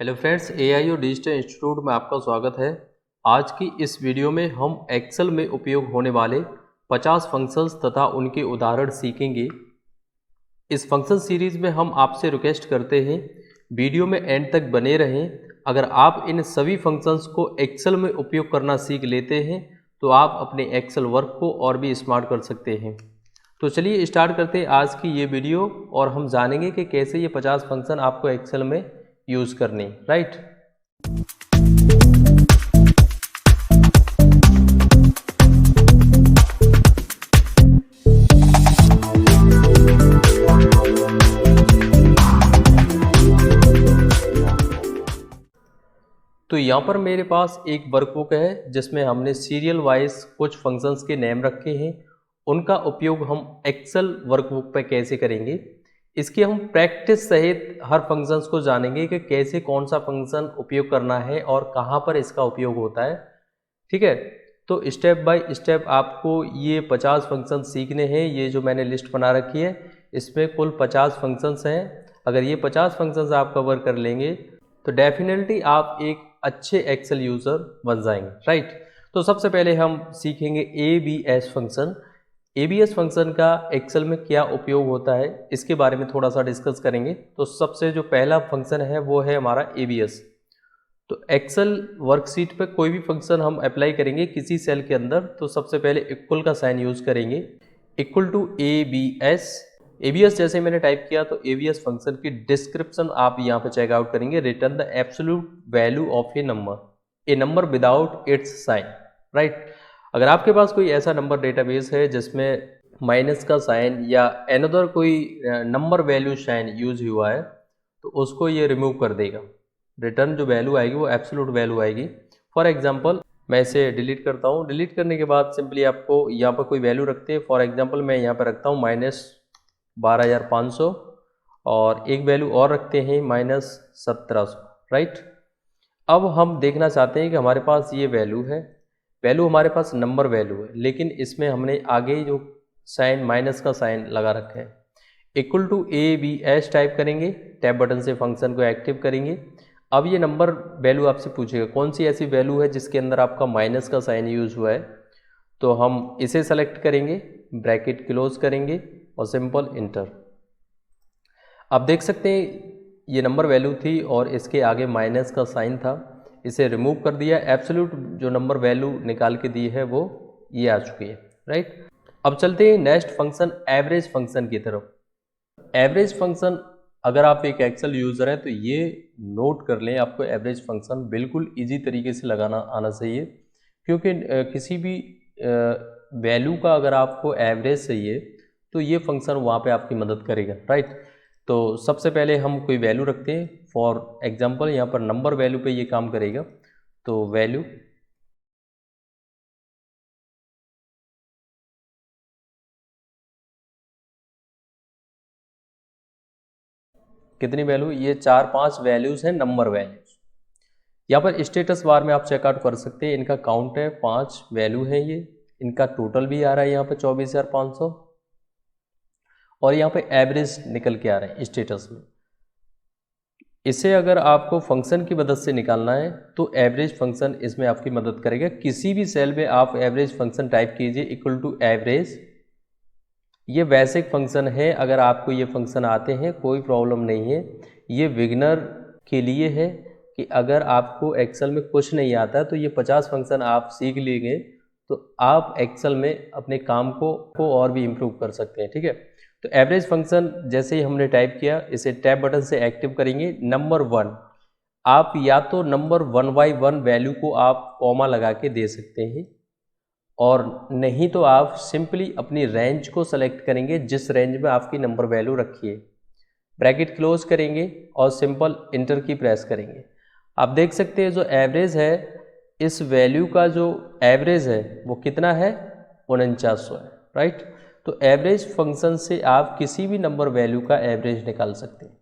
Hello friends, AI और digital institute में आपका स्वागत है। आज की इस वीडियो में हम एक्सेल में उपयोग होने वाले 50 फंक्शंस तथा उनके उदाहरण सीखेंगे। इस फंक्शन सीरीज में हम आपसे रिक्वेस्ट करते हैं वीडियो में एंड तक बने रहें। अगर आप इन सभी फंक्शंस को एक्सेल में उपयोग करना सीख लेते हैं तो आप अपने एक्सेल वर्क को और भी स्मार्ट कर सकते हैं। तो चलिए स्टार्ट करते हैं आज की ये वीडियो और हम जानेंगे कि कैसे ये 50 फंक्शन आपको एक्सेल में यूज़ करनी, राइट। तो यहाँ पर मेरे पास एक वर्कबुक है जिसमें हमने सीरियल वाइज कुछ फंक्शंस के नेम रखे हैं। उनका उपयोग हम एक्सेल वर्कबुक पर कैसे करेंगे, इसकी हम प्रैक्टिस सहित हर फंक्शंस को जानेंगे कि कैसे कौन सा फंक्शन उपयोग करना है और कहाँ पर इसका उपयोग होता है। ठीक है, तो स्टेप बाय स्टेप आपको ये 50 फंक्शन सीखने हैं। ये जो मैंने लिस्ट बना रखी है इसमें कुल 50 फंक्शंस हैं। अगर ये 50 फंक्शंस आप कवर कर लेंगे तो डेफिनेटली आप एक अच्छे एक्सेल यूज़र बन जाएंगे, राइट। तो सबसे पहले हम सीखेंगे ABS फंक्शन। ABS फंक्शन का एक्सेल में क्या उपयोग होता है इसके बारे में थोड़ा सा डिस्कस करेंगे। तो सबसे जो पहला फंक्शन है वो है हमारा ABS। तो एक्सेल वर्कशीट पे कोई भी फंक्शन हम अप्लाई करेंगे किसी सेल के अंदर तो सबसे पहले इक्वल का साइन यूज़ करेंगे, इक्वल टू ABS जैसे मैंने टाइप किया तो ABS फंक्शन की डिस्क्रिप्शन आप यहाँ पे चेकआउट करेंगे। Return the absolute value of a number without its sign, right. अगर आपके पास कोई ऐसा नंबर डेटाबेस है जिसमें माइनस का साइन या अनदर कोई नंबर वैल्यू साइन यूज हुआ है तो उसको ये रिमूव कर देगा। रिटर्न जो वैल्यू आएगी वो एब्सोल्यूट वैल्यू आएगी। फॉर एग्जांपल मैं इसे डिलीट करता हूँ। डिलीट करने के बाद सिंपली आपको यहाँ पर कोई वैल्यू रखते हैं। फॉर एग्जांपल मैं यहाँ पर रखता हूँ -12,500 और एक वैल्यू और रखते हैं -1700, राइट। अब हम देखना चाहते हैं कि हमारे पास ये वैल्यू है, वैल्यू हमारे पास नंबर वैल्यू है, लेकिन इसमें हमने आगे जो साइन माइनस का साइन लगा रखा है। इक्वल टू ABS टाइप करेंगे, टैब बटन से फंक्शन को एक्टिव करेंगे। अब ये नंबर वैल्यू आपसे पूछेगा कौन सी ऐसी वैल्यू है जिसके अंदर आपका माइनस का साइन यूज हुआ है, तो हम इसे सेलेक्ट करेंगे, ब्रैकेट क्लोज करेंगे और सिंपल इंटर। आप देख सकते हैं ये नंबर वैल्यू थी और इसके आगे माइनस का साइन था, इसे रिमूव कर दिया। एब्सोल्यूट जो नंबर वैल्यू निकाल के दी है वो ये आ चुकी है, राइट। अब चलते हैं नेक्स्ट फंक्शन एवरेज फंक्शन की तरफ। एवरेज फंक्शन अगर आप एक एक्सेल यूज़र हैं तो ये नोट कर लें, आपको एवरेज फंक्शन बिल्कुल इजी तरीके से लगाना आना चाहिए, क्योंकि किसी भी वैल्यू का अगर आपको एवरेज चाहिए तो ये फंक्शन वहाँ पे आपकी मदद करेगा, राइट। तो सबसे पहले हम कोई वैल्यू रखते हैं। फॉर एग्जांपल यहाँ पर नंबर वैल्यू पे ये काम करेगा। तो वैल्यू कितनी वैल्यू, ये 4-5 वैल्यूज़ हैं नंबर वैल्यूज़। यहाँ पर स्टेटस बार में आप चेकआउट कर सकते हैं, इनका काउंट है 5 वैल्यू है ये, इनका टोटल भी आ रहा है यहाँ पे 24,500 और यहाँ पे एवरेज निकल के आ रहे हैं स्टेटस में। इसे अगर आपको फंक्शन की मदद से निकालना है तो एवरेज फंक्शन इसमें आपकी मदद करेगा। किसी भी सेल में आप एवरेज फंक्शन टाइप कीजिए, इक्वल टू एवरेज। ये बेसिक फंक्शन है, अगर आपको ये फंक्शन आते हैं कोई प्रॉब्लम नहीं है। ये बिगिनर के लिए है कि अगर आपको एक्सेल में कुछ नहीं आता तो ये 50 फंक्शन आप सीख लेंगे तो आप एक्सेल में अपने काम को और भी इम्प्रूव कर सकते हैं, ठीक है। तो एवरेज फंक्शन जैसे ही हमने टाइप किया, इसे टैब बटन से एक्टिव करेंगे। नंबर 1, आप या तो नंबर 1 by 1 वैल्यू को आप कॉमा लगा के दे सकते हैं और नहीं तो आप सिंपली अपनी रेंज को सेलेक्ट करेंगे जिस रेंज में आपकी नंबर वैल्यू रखी है। ब्रैकेट क्लोज करेंगे और सिंपल इंटर की प्रेस करेंगे। आप देख सकते हैं जो एवरेज है, इस वैल्यू का जो एवरेज है वो कितना है, 4900 है, राइट। तो एवरेज फंक्शन से आप किसी भी नंबर वैल्यू का एवरेज निकाल सकते हैं,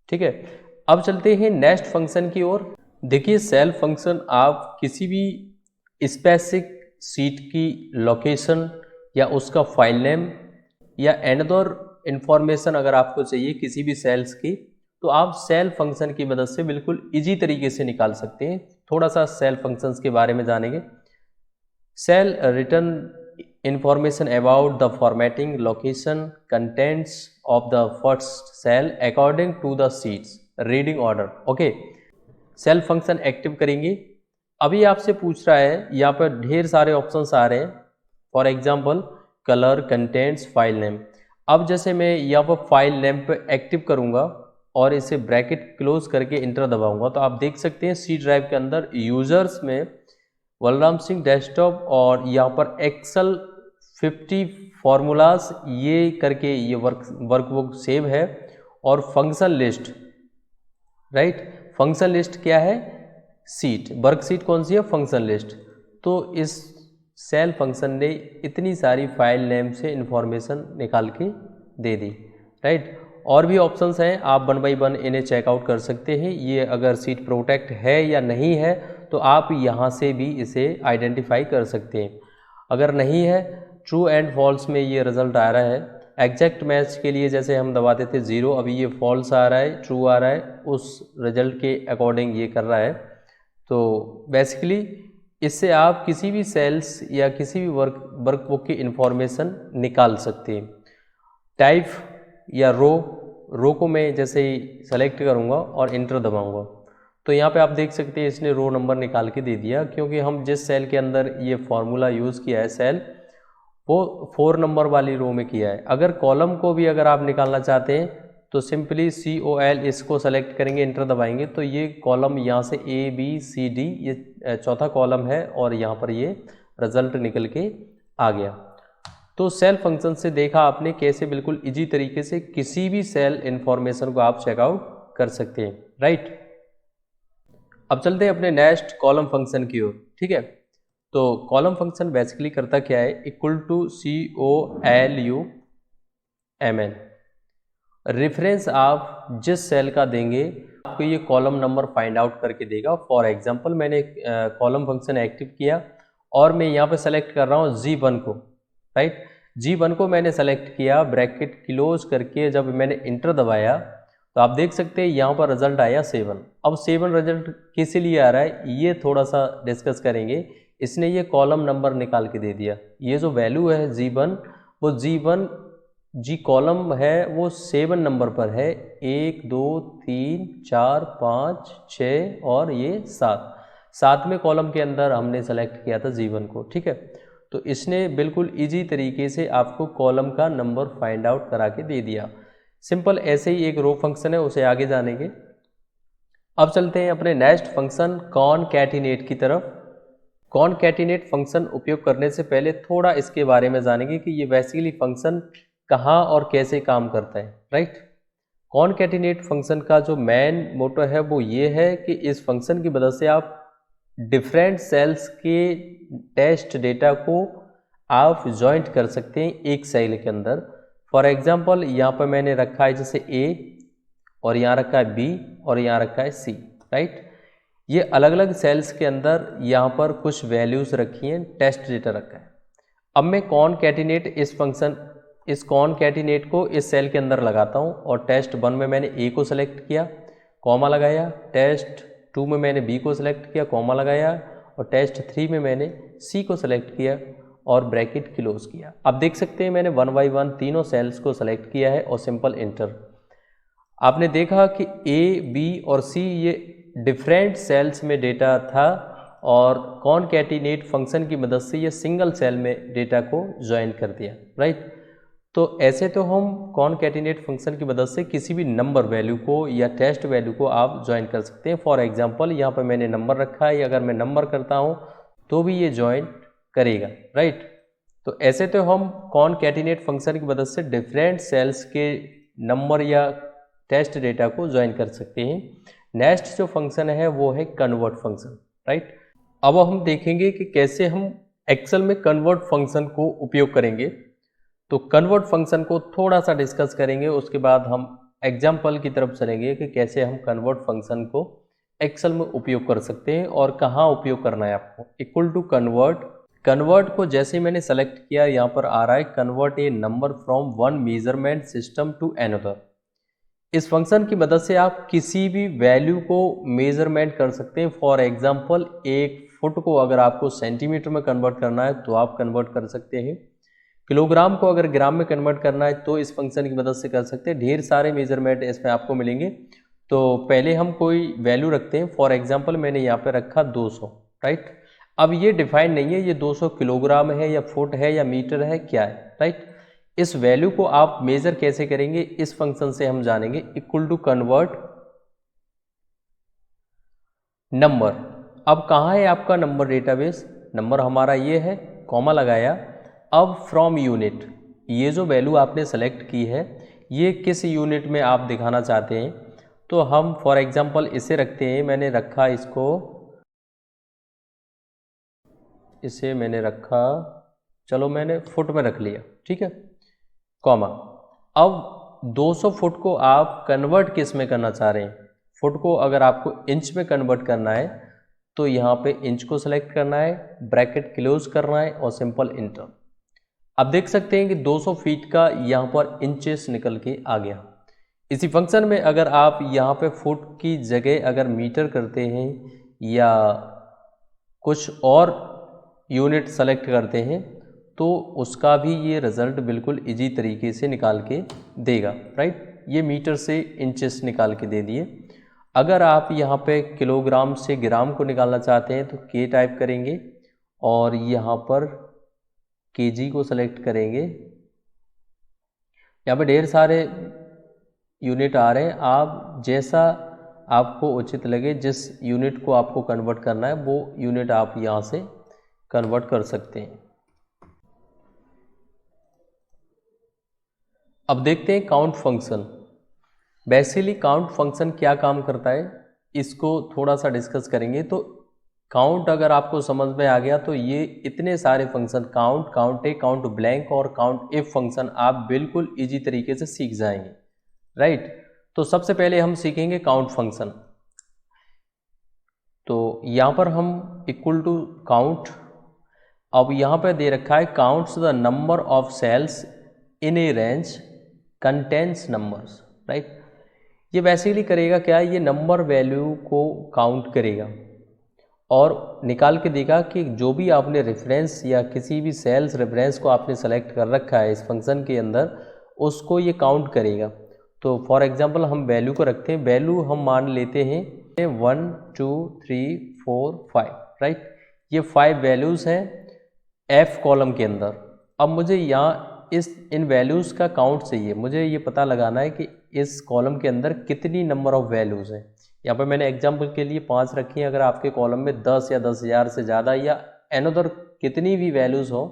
ठीक है। अब चलते हैं नेक्स्ट फंक्शन की ओर। देखिए सेल फंक्शन आप किसी भी स्पेसिफिक सीट की लोकेशन या उसका फाइल नेम या अनदर इंफॉर्मेशन अगर आपको चाहिए किसी भी सेल्स की तो आप सेल फंक्शन की मदद से बिल्कुल इजी तरीके से निकाल सकते हैं। थोड़ा सा सेल फंक्शंस के बारे में जानेंगे। Cell return information about the formatting location contents of the first cell according to the sheets reading order। Okay, cell function active करेंगे। अभी आपसे पूछ रहा है, यहाँ पर ढेर सारे ऑप्शंस आ रहे हैं, for example colour, contents, file name. अब जैसे मैं यहाँ पर फाइल नेम पे एक्टिव करूँगा और इसे ब्रैकेट क्लोज करके इंटर दबाऊंगा, तो आप देख सकते हैं सी ड्राइव के अंदर यूजर्स में बलराम सिंह डेस्कटॉप और यहाँ पर एक्सेल 50 फार्मूलाज ये करके ये वर्कबुक सेव है। और function list, right, function list क्या है? सीट, वर्कशीट कौन सी है? Function list. तो इस सेल फंक्शन ने इतनी सारी फाइल नेम से इंफॉर्मेशन निकाल के दे दी, राइट। और भी ऑप्शंस हैं, आप 1 बाई 1 इन्हें चेकआउट कर सकते हैं। ये अगर सीट प्रोटेक्ट है या नहीं है तो आप यहाँ से भी इसे आइडेंटिफाई कर सकते हैं। अगर नहीं है, ट्रू एंड फॉल्स में ये रिजल्ट आ रहा है। एग्जैक्ट मैच के लिए जैसे हम दबाते थे 0, अभी ये फॉल्स आ रहा है, ट्रू आ रहा है, उस रिजल्ट के अकॉर्डिंग ये कर रहा है। तो बेसिकली इससे आप किसी भी सेल्स या किसी भी वर्कबुक की इंफॉर्मेशन निकाल सकते हैं। टाइप या रो को मैं जैसे ही सेलेक्ट करूँगा और इंटर दबाऊँगा तो यहाँ पे आप देख सकते हैं इसने रो नंबर निकाल के दे दिया, क्योंकि हम जिस सेल के अंदर ये फॉर्मूला यूज़ किया है सेल, वो 4 नंबर वाली रो में किया है। अगर कॉलम को भी अगर आप निकालना चाहते हैं तो सिंपली COL इसको सेलेक्ट करेंगे, इंटर दबाएंगे तो ये कॉलम यहाँ से ABCD ये चौथा कॉलम है और यहाँ पर ये रिजल्ट निकल के आ गया। तो सेल फंक्शन से देखा आपने कैसे बिल्कुल इजी तरीके से किसी भी सेल इंफॉर्मेशन को आप चेकआउट कर सकते हैं, राइट। अब चलते हैं अपने नेक्स्ट कॉलम फंक्शन की ओर, ठीक है। तो कॉलम फंक्शन बेसिकली करता क्या है? इक्वल टू COLUMN, रेफरेंस आप जिस सेल का देंगे आपको ये कॉलम नंबर फाइंड आउट करके देगा। फॉर एग्जांपल मैंने कॉलम फंक्शन एक्टिव किया और मैं यहाँ पे सेलेक्ट कर रहा हूँ G1 को, राइट। G1 को मैंने सेलेक्ट किया, ब्रैकेट क्लोज करके जब मैंने इंटर दबाया तो आप देख सकते हैं यहाँ पर रिजल्ट आया 7। अब 7 रिजल्ट किस लिए आ रहा है ये थोड़ा सा डिस्कस करेंगे। इसने ये कॉलम नंबर निकाल के दे दिया। ये जो वैल्यू है G1, वो G कॉलम है वो 7 नंबर पर है, 1 2 3 4 5 6 और ये 7वें कॉलम के अंदर हमने सेलेक्ट किया था G1 को, ठीक है। तो इसने बिल्कुल इजी तरीके से आपको कॉलम का नंबर फाइंड आउट करा के दे दिया। सिंपल ऐसे ही एक रो फंक्शन है, उसे आगे जानेंगे। अब चलते हैं अपने नेक्स्ट फंक्शन कॉनकैटिनेट की तरफ। कॉनकैटिनेट फंक्शन उपयोग करने से पहले थोड़ा इसके बारे में जानेंगे कि ये बेसिकली फंक्शन कहाँ और कैसे काम करता है, राइट। कॉनकैटिनेट फंक्शन का जो मेन मोटो है वो ये है कि इस फंक्शन की मदद से आप डिफरेंट सेल्स के टेस्ट डेटा को आप जॉइंट कर सकते हैं एक सेल के अंदर। फॉर एग्जांपल यहाँ पर मैंने रखा है जैसे A और यहाँ रखा है B और यहाँ रखा है C, राइट। ये अलग अलग सेल्स के अंदर यहाँ पर कुछ वैल्यूज़ रखी हैं, टेस्ट डेटा रखा है। अब मैं कॉनकैटिनेट इस कॉनकैटिनेट को इस सेल के अंदर लगाता हूँ और टेस्ट 1 में मैंने A को सेलेक्ट किया, कॉमा लगाया, टेस्ट 2 में मैंने B को सेलेक्ट किया, कॉमा लगाया, और टेस्ट 3 में मैंने C को सेलेक्ट किया और ब्रैकेट क्लोज किया। अब देख सकते हैं मैंने 1 बाई 1 तीनों सेल्स को सेलेक्ट किया है और सिंपल इंटर। आपने देखा कि A, B और C ये डिफरेंट सेल्स में डेटा था और कॉनकैटिनेट फंक्शन की मदद से ये सिंगल सेल में डेटा को ज्वाइन कर दिया, राइट। तो ऐसे तो हम कॉनकैटिनेट फंक्शन की मदद से किसी भी नंबर वैल्यू को या टेस्ट वैल्यू को आप ज्वाइन कर सकते हैं। फॉर एग्जांपल यहाँ पर मैंने नंबर रखा है, अगर मैं नंबर करता हूँ तो भी ये ज्वाइन करेगा, राइट। तो ऐसे तो हम कॉनकैटिनेट फंक्शन की मदद से डिफरेंट सेल्स के नंबर या टेस्ट डेटा को ज्वाइन कर सकते हैं। नेक्स्ट जो फंक्शन है वो है कन्वर्ट फंक्शन, राइट। अब हम देखेंगे कि कैसे हम एक्सेल में कन्वर्ट फंक्शन को उपयोग करेंगे। तो कन्वर्ट फंक्शन को थोड़ा सा डिस्कस करेंगे, उसके बाद हम एग्जाम्पल की तरफ चलेंगे कि कैसे हम कन्वर्ट फंक्शन को एक्सेल में उपयोग कर सकते हैं और कहाँ उपयोग करना है आपको। इक्वल टू कन्वर्ट को जैसे मैंने सेलेक्ट किया, यहाँ पर आ रहा है convert a number from one measurement system to another. इस फंक्शन की मदद से आप किसी भी वैल्यू को मेजरमेंट कर सकते हैं। फॉर एग्जांपल एक फुट को अगर आपको सेंटीमीटर में कन्वर्ट करना है तो आप कन्वर्ट कर सकते हैं, किलोग्राम को अगर ग्राम में कन्वर्ट करना है तो इस फंक्शन की मदद से कर सकते हैं। ढेर सारे मेजरमेंट इसमें आपको मिलेंगे। तो पहले हम कोई वैल्यू रखते हैं। फॉर एग्जांपल मैंने यहाँ पे रखा 200, राइट। अब ये डिफाइन नहीं है ये 200 किलोग्राम है या फुट है या मीटर है, क्या है, राइट। इस वैल्यू को आप मेजर कैसे करेंगे, इस फंक्शन से हम जानेंगे। Equal to convert number. अब कहाँ है आपका नंबर डेटाबेस, नंबर हमारा ये है, कॉमा लगाया। अब फ्रॉम यूनिट, ये जो वैल्यू आपने सेलेक्ट की है ये किस यूनिट में आप दिखाना चाहते हैं, तो हम फॉर एग्जांपल इसे रखते हैं। मैंने रखा इसको, इसे मैंने रखा, चलो मैंने फुट में रख लिया, ठीक है, कॉमा। अब 200 फुट को आप कन्वर्ट किस में करना चाह रहे हैं, फुट को अगर आपको इंच में कन्वर्ट करना है तो यहाँ पे इंच को सेलेक्ट करना है, ब्रैकेट क्लोज करना है और सिंपल इंटर। अब देख सकते हैं कि 200 फीट का यहाँ पर इंचेस निकल के आ गया। इसी फंक्शन में अगर आप यहाँ पे फुट की जगह अगर मीटर करते हैं या कुछ और यूनिट सेलेक्ट करते हैं तो उसका भी ये रिज़ल्ट बिल्कुल इजी तरीके से निकाल के देगा, राइट। ये मीटर से इंचेस निकाल के दे दिए। अगर आप यहाँ पे किलोग्राम से ग्राम को निकालना चाहते हैं तो के टाइप करेंगे और यहाँ पर केजी को सेलेक्ट करेंगे। यहाँ पे ढेर सारे यूनिट आ रहे हैं, आप जैसा आपको उचित लगे, जिस यूनिट को आपको कन्वर्ट करना है वो यूनिट आप यहाँ से कन्वर्ट कर सकते हैं। अब देखते हैं count function. Basically count function क्या काम करता है इसको थोड़ा सा डिस्कस करेंगे। तो काउंट अगर आपको समझ में आ गया तो ये इतने सारे फंक्शन काउंट, काउंट ए, काउंट ब्लैंक और काउंट इफ फंक्शन आप बिल्कुल इजी तरीके से सीख जाएंगे, राइट। तो सबसे पहले हम सीखेंगे काउंट फंक्शन। तो यहाँ पर हम इक्वल टू काउंट, अब यहाँ पे दे रखा है counts the number of cells in a range contains numbers, right. ये बेसिकली करेगा क्या, ये नंबर वैल्यू को काउंट करेगा और निकाल के देगा कि जो भी आपने रेफरेंस या किसी भी सेल्स रेफरेंस को आपने सेलेक्ट कर रखा है इस फंक्शन के अंदर, उसको ये काउंट करेगा। तो फॉर एग्जांपल हम वैल्यू को रखते हैं, वैल्यू हम मान लेते हैं 1 2 3 4 5, राइट। ये 5 वैल्यूज़ हैं एफ कॉलम के अंदर। अब मुझे यहाँ इन वैल्यूज़ का काउंट चाहिए, मुझे ये पता लगाना है कि इस कॉलम के अंदर कितनी नंबर ऑफ वैल्यूज़ हैं। यहाँ पर मैंने एग्जांपल के लिए 5 रखी हैं। अगर आपके कॉलम में 10 या 10,000 से ज़्यादा या एनोदर कितनी भी वैल्यूज़ हो,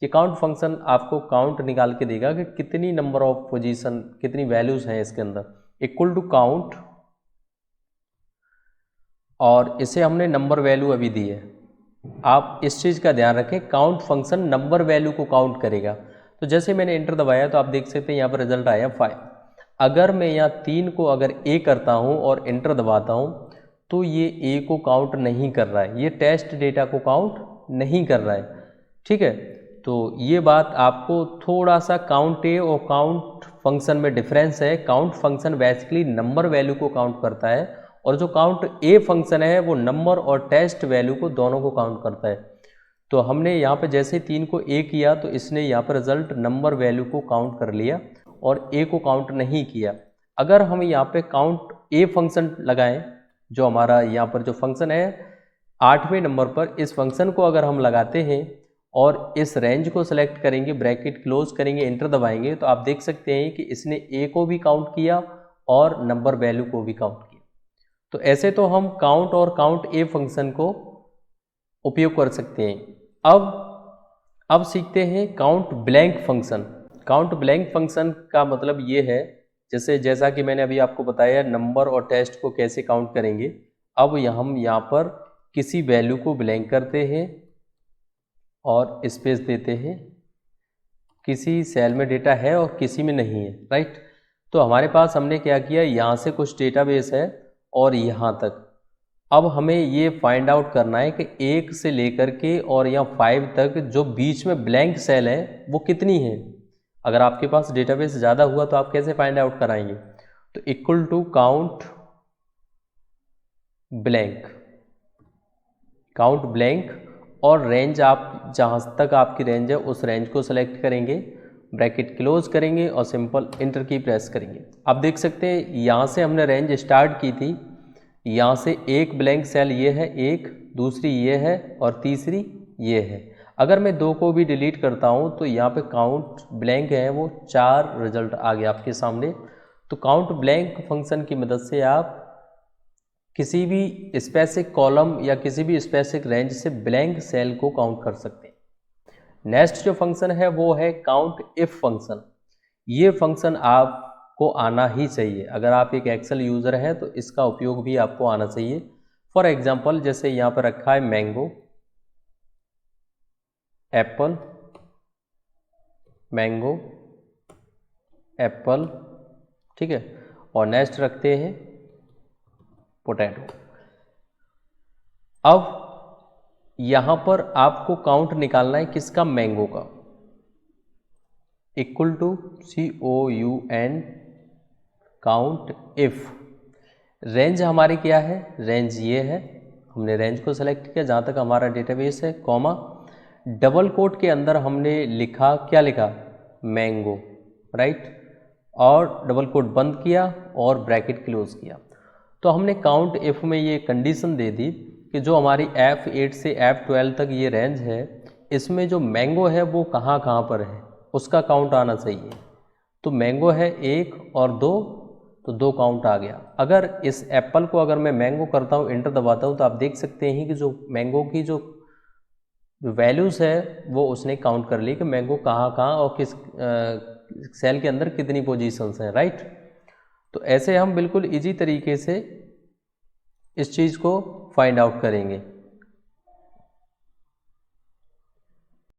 ये काउंट फंक्शन आपको काउंट निकाल के देगा कि कितनी नंबर ऑफ पोजीशन, कितनी वैल्यूज़ हैं इसके अंदर। इक्वल टू काउंट, और इसे हमने नंबर वैल्यू अभी दी है। आप इस चीज़ का ध्यान रखें, काउंट फंक्शन नंबर वैल्यू को काउंट करेगा। तो जैसे मैंने इंटर दबाया तो आप देख सकते हैं यहाँ पर रिजल्ट आया 5। अगर मैं यहाँ 3 को अगर ए करता हूँ और इंटर दबाता हूँ तो ये ए को काउंट नहीं कर रहा है, ये टेस्ट डेटा को काउंट नहीं कर रहा है, ठीक है। तो ये बात आपको थोड़ा सा काउंट ए और काउंट फंक्शन में डिफरेंस है। Count function basically number value को काउंट करता है और जो काउंट ए फंक्शन है वो नंबर और टेस्ट वैल्यू को दोनों को काउंट करता है। तो हमने यहाँ पे जैसे 3 को ए किया तो इसने यहाँ पर रिजल्ट नंबर वैल्यू को काउंट कर लिया और ए को काउंट नहीं किया। अगर हम यहाँ पे काउंट ए फंक्शन लगाएं, जो हमारा यहाँ पर जो फंक्शन है 8वें नंबर पर, इस फंक्शन को अगर हम लगाते हैं और इस रेंज को सेलेक्ट करेंगे, ब्रैकेट क्लोज करेंगे, इंटर दबाएंगे, तो आप देख सकते हैं कि इसने ए को भी काउंट किया और नंबर वैल्यू को भी काउंट किया। तो ऐसे तो हम काउंट और काउंट ए फंक्शन को उपयोग कर सकते हैं। अब सीखते हैं count blank function. Count blank function का मतलब ये है, जैसा कि मैंने अभी आपको बताया नंबर और टेस्ट को कैसे काउंट करेंगे। अब हम यहाँ पर किसी वैल्यू को ब्लैंक करते हैं और स्पेस देते हैं। किसी सेल में डेटा है और किसी में नहीं है, राइट। तो हमारे पास हमने क्या किया, यहाँ से कुछ डेटाबेस है और यहाँ तक। अब हमें ये फाइंड आउट करना है कि 1 से लेकर के और यहाँ 5 तक जो बीच में ब्लैंक सेल है वो कितनी है। अगर आपके पास डेटाबेस ज़्यादा हुआ तो आप कैसे फाइंड आउट कराएंगे। तो इक्वल टू काउंट ब्लैंक और रेंज, आप जहाँ तक आपकी रेंज है उस रेंज को सेलेक्ट करेंगे, ब्रैकेट क्लोज करेंगे और सिंपल इंटर की प्रेस करेंगे। आप देख सकते हैं यहाँ से हमने रेंज स्टार्ट की थी, यहाँ से एक ब्लैंक सेल ये है, एक दूसरी ये है और तीसरी ये है। अगर मैं दो को भी डिलीट करता हूँ तो यहाँ पे काउंट ब्लैंक है वो 4 रिजल्ट आ गया आपके सामने। तो काउंट ब्लैंक फंक्शन की मदद से आप किसी भी स्पेसिफिक कॉलम या किसी भी स्पेसिफिक रेंज से ब्लैंक सेल को काउंट कर सकते हैं। नेक्स्ट जो फंक्शन है वो है काउंट इफ फंक्शन। ये फंक्शन आपको आना ही चाहिए, अगर आप एक एक्सेल यूज़र हैं तो इसका उपयोग भी आपको आना चाहिए। फॉर एग्जांपल जैसे यहाँ पर रखा है मैंगो, एप्पल, मैंगो, एप्पल, ठीक है, और नेक्स्ट रखते हैं पोटैटो। अब यहाँ पर आपको काउंट निकालना है किसका, मैंगो का, equal to COUN count if. Range हमारी क्या है, रेंज ये है, हमने रेंज को सेलेक्ट किया जहाँ तक हमारा डेटाबेस है, कॉमा डबल कोट के अंदर हमने लिखा, क्या लिखा, मैंगो, राइट, और डबल कोट बंद किया और ब्रैकेट क्लोज किया। तो हमने काउंट इफ में ये कंडीशन दे दी कि जो हमारी F8 से F12 तक ये रेंज है, इसमें जो मैंगो है वो कहाँ कहाँ पर है उसका काउंट आना चाहिए। तो मैंगो है 1 और 2, तो 2 काउंट आ गया। अगर इस एप्पल को अगर मैं मैंगो करता हूँ, इंटर दबाता हूँ, तो आप देख सकते हैं कि जो मैंगो की जो वैल्यूज़ है वो उसने काउंट कर ली कि मैंगो कहाँ कहाँ और किस सेल के अंदर कितनी पोजीशंस हैं, राइट। तो ऐसे हम बिल्कुल इजी तरीके से इस चीज़ को फाइंड आउट करेंगे।